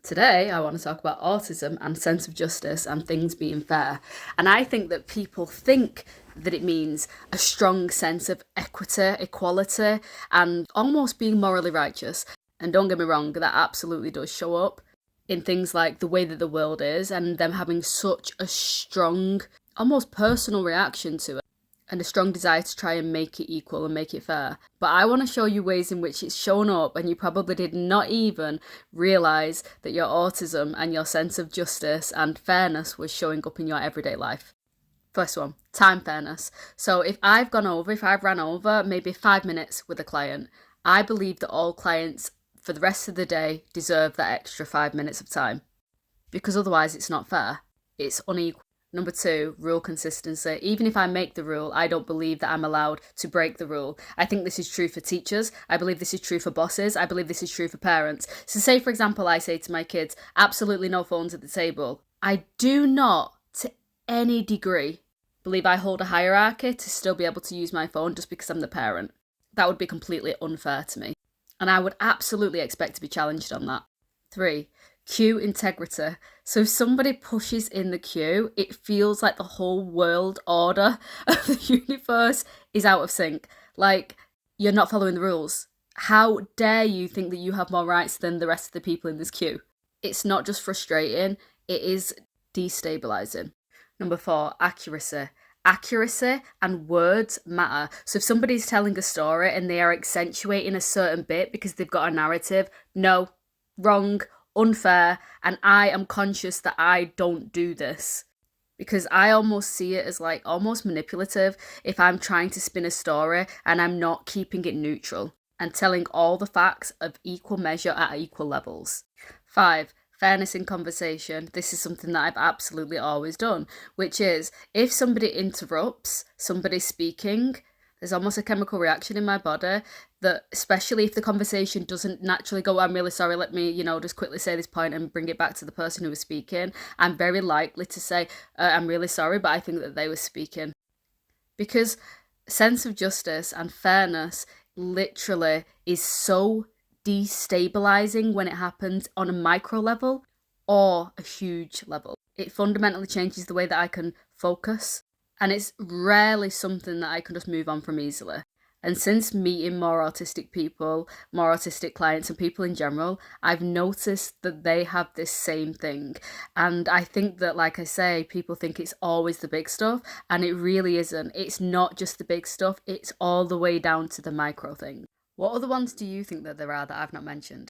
Today, I want to talk about autism and sense of justice and things being fair. And I think that people think that it means a strong sense of equity, equality, and almost being morally righteous. And don't get me wrong, that absolutely does show up in things like the way that the world is and them having such a strong, almost personal reaction to it and a strong desire to try and make it equal and make it fair. But I want to show you ways in which it's shown up and you probably did not even realise that your autism and your sense of justice and fairness was showing up in your everyday life. First one, time fairness. So if I've ran over maybe 5 minutes with a client, I believe that all clients for the rest of the day deserve that extra 5 minutes of time. Because otherwise it's not fair. It's unequal. Number 2, rule consistency. Even if I make the rule, I don't believe that I'm allowed to break the rule. I think this is true for teachers. I believe this is true for bosses. I believe this is true for parents. So say, for example, I say to my kids, absolutely no phones at the table. I do not, to any degree, believe I hold a hierarchy to still be able to use my phone just because I'm the parent. That would be completely unfair to me. And I would absolutely expect to be challenged on that. 3, queue integrity. So if somebody pushes in the queue, it feels like the whole world order of the universe is out of sync. Like, you're not following the rules. How dare you think that you have more rights than the rest of the people in this queue? It's not just frustrating, it is destabilising. Number 4, accuracy. Accuracy and words matter. So if somebody's telling a story and they are accentuating a certain bit because they've got a narrative, no, wrong, unfair, and I am conscious that I don't do this because I almost see it as like almost manipulative if I'm trying to spin a story and I'm not keeping it neutral and telling all the facts of equal measure at equal levels. 5, fairness in conversation. This is something that I've absolutely always done, which is if somebody interrupts somebody speaking, there's almost a chemical reaction in my body that, especially if the conversation doesn't naturally go, I'm really sorry, let me, just quickly say this point and bring it back to the person who was speaking, I'm very likely to say, I'm really sorry, but I think that they were speaking. Because sense of justice and fairness literally is so destabilizing when it happens on a micro level or a huge level. It fundamentally changes the way that I can focus. And it's rarely something that I can just move on from easily. And since meeting more autistic people, more autistic clients and people in general, I've noticed that they have this same thing. And I think that, like I say, people think it's always the big stuff, and it really isn't. It's not just the big stuff, it's all the way down to the micro thing. What other ones do you think that there are that I've not mentioned?